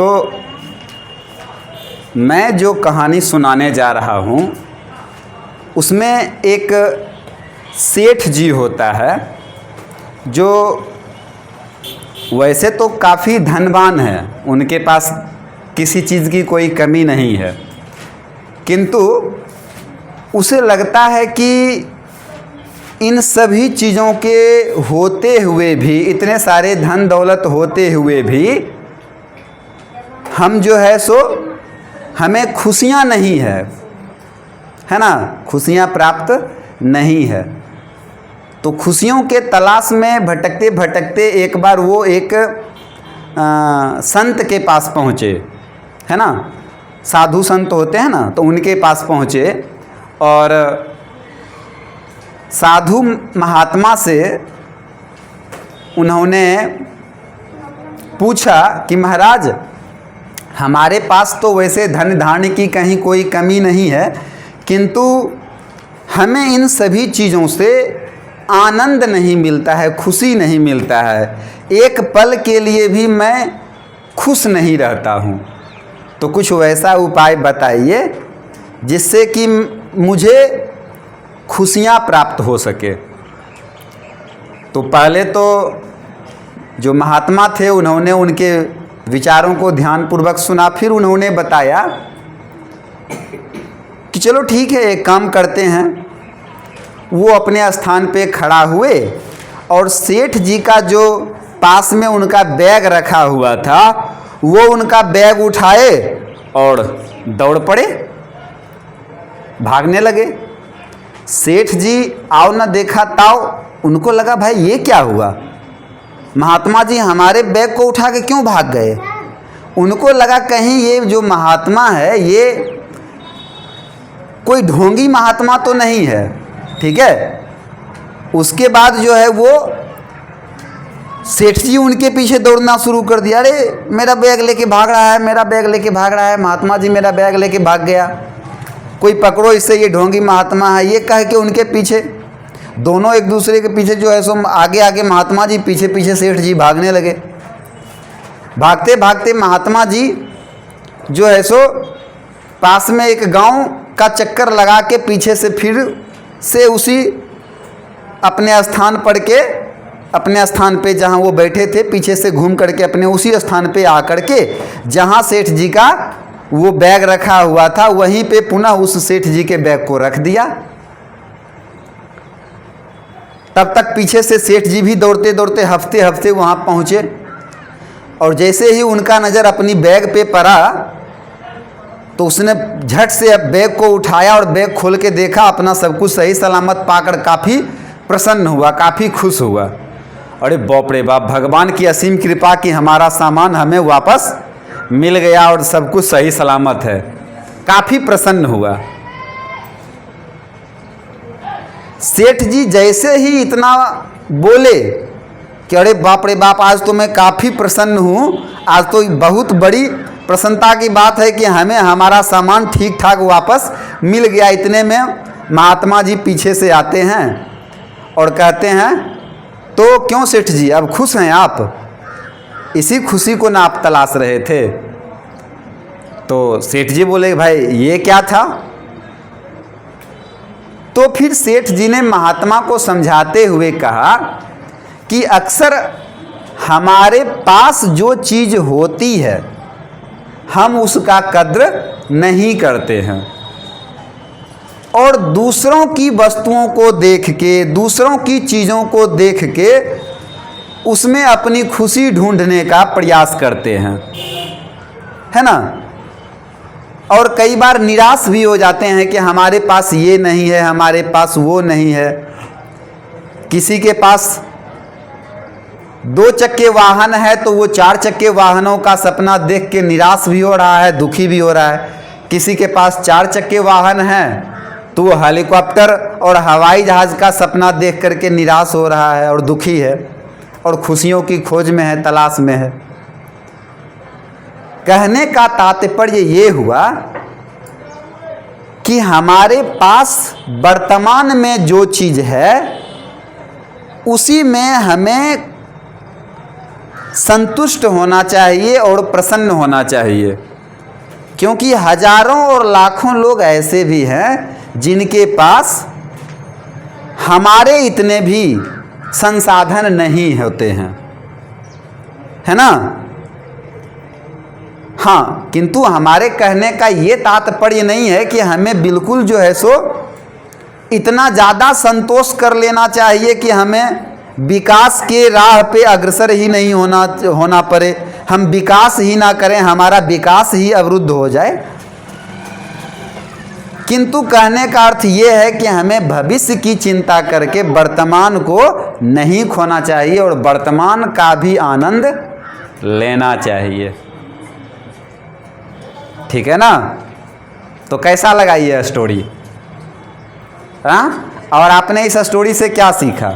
तो मैं जो कहानी सुनाने जा रहा हूँ उसमें एक सेठ जी होता है जो वैसे तो काफ़ी धनवान है, उनके पास किसी चीज़ की कोई कमी नहीं है, किंतु उसे लगता है कि इन सभी चीज़ों के होते हुए भी, इतने सारे धन दौलत होते हुए भी हम जो है सो हमें खुशियाँ नहीं है ना, खुशियाँ प्राप्त नहीं है। तो खुशियों के तलाश में भटकते भटकते एक बार वो एक संत के पास पहुँचे, है ना, साधु संत होते हैं ना, तो उनके पास पहुँचे और साधु महात्मा से उन्होंने पूछा कि महाराज, हमारे पास तो वैसे धन धान्य की कहीं कोई कमी नहीं है, किंतु हमें इन सभी चीज़ों से आनंद नहीं मिलता है, खुशी नहीं मिलता है, एक पल के लिए भी मैं खुश नहीं रहता हूँ। तो कुछ वैसा उपाय बताइए जिससे कि मुझे खुशियाँ प्राप्त हो सके। तो पहले तो जो महात्मा थे उन्होंने उनके विचारों को ध्यानपूर्वक सुना, फिर उन्होंने बताया कि चलो ठीक है, एक काम करते हैं। वो अपने स्थान पे खड़ा हुए और सेठ जी का जो पास में उनका बैग रखा हुआ था वो उनका बैग उठाए और दौड़ पड़े, भागने लगे। सेठ जी आओ न देखा ताओ, उनको लगा भाई ये क्या हुआ, महात्मा जी हमारे बैग को उठा के क्यों भाग गए। उनको लगा कहीं ये जो महात्मा है ये कोई ढोंगी महात्मा तो नहीं है, ठीक है। उसके बाद जो है वो सेठ जी उनके पीछे दौड़ना शुरू कर दिया, अरे मेरा बैग लेके भाग रहा है, मेरा बैग लेके भाग रहा है, महात्मा जी मेरा बैग लेके भाग गया, कोई पकड़ो इससे, ये ढोंगी महात्मा है, ये कह के उनके पीछे दोनों एक दूसरे के पीछे जो है सो आगे आगे महात्मा जी पीछे पीछे सेठ जी भागने लगे। भागते भागते महात्मा जी जो है सो पास में एक गांव का चक्कर लगा के पीछे से फिर से उसी अपने स्थान पर के, अपने स्थान पे जहां वो बैठे थे, पीछे से घूम करके अपने उसी स्थान पे आकर के जहां सेठ जी का वो बैग रखा हुआ था वहीं पे पुनः उस सेठ जी के बैग को रख दिया। तब तक पीछे से सेठ जी भी दौड़ते दौड़ते हफ्ते हफ्ते वहाँ पहुँचे और जैसे ही उनका नज़र अपनी बैग पे पड़ा तो उसने झट से बैग को उठाया और बैग खोल के देखा, अपना सब कुछ सही सलामत पाकर काफ़ी प्रसन्न हुआ, काफ़ी खुश हुआ। अरे बाप रे बाप, भगवान की असीम कृपा कि हमारा सामान हमें वापस मिल गया और सब कुछ सही सलामत है, काफ़ी प्रसन्न हुआ। सेठ जी जैसे ही इतना बोले कि अरे बाप रे बाप, आज तो मैं काफ़ी प्रसन्न हूँ, आज तो बहुत बड़ी प्रसन्नता की बात है कि हमें हमारा सामान ठीक ठाक वापस मिल गया। इतने में महात्मा जी पीछे से आते हैं और कहते हैं, तो क्यों सेठ जी अब खुश हैं आप, इसी खुशी को ना आप तलाश रहे थे। तो सेठ जी बोले भाई ये क्या था। तो फिर सेठ जी ने महात्मा को समझाते हुए कहा कि अक्सर हमारे पास जो चीज़ होती है हम उसका कद्र नहीं करते हैं और दूसरों की वस्तुओं को देख के, दूसरों की चीज़ों को देख के उसमें अपनी खुशी ढूंढने का प्रयास करते हैं, है ना। और कई बार निराश भी हो जाते हैं कि हमारे पास ये नहीं है, हमारे पास वो नहीं है। किसी के पास 2 चक्के वाहन है तो वो 4 चक्के वाहनों का सपना देख के निराश भी हो रहा है, दुखी भी हो रहा है। किसी के पास 4 चक्के वाहन है तो वो हेलीकॉप्टर और हवाई जहाज़ का सपना देख करके निराश हो रहा है और दुखी है और खुशियों की खोज में है, तलाश में है। कहने का तात्पर्य ये हुआ कि हमारे पास वर्तमान में जो चीज़ है उसी में हमें संतुष्ट होना चाहिए और प्रसन्न होना चाहिए, क्योंकि हजारों और लाखों लोग ऐसे भी हैं जिनके पास हमारे इतने भी संसाधन नहीं होते हैं, है ना। हाँ, किंतु हमारे कहने का ये तात्पर्य नहीं है कि हमें बिल्कुल जो है सो इतना ज़्यादा संतोष कर लेना चाहिए कि हमें विकास के राह पे अग्रसर ही नहीं होना पड़े, हम विकास ही ना करें, हमारा विकास ही अवरुद्ध हो जाए। किंतु कहने का अर्थ ये है कि हमें भविष्य की चिंता करके वर्तमान को नहीं खोना चाहिए और वर्तमान का भी आनंद लेना चाहिए। ठीक है ना। तो कैसा लगा ये स्टोरी? हाँ, और आपने इस स्टोरी से क्या सीखा?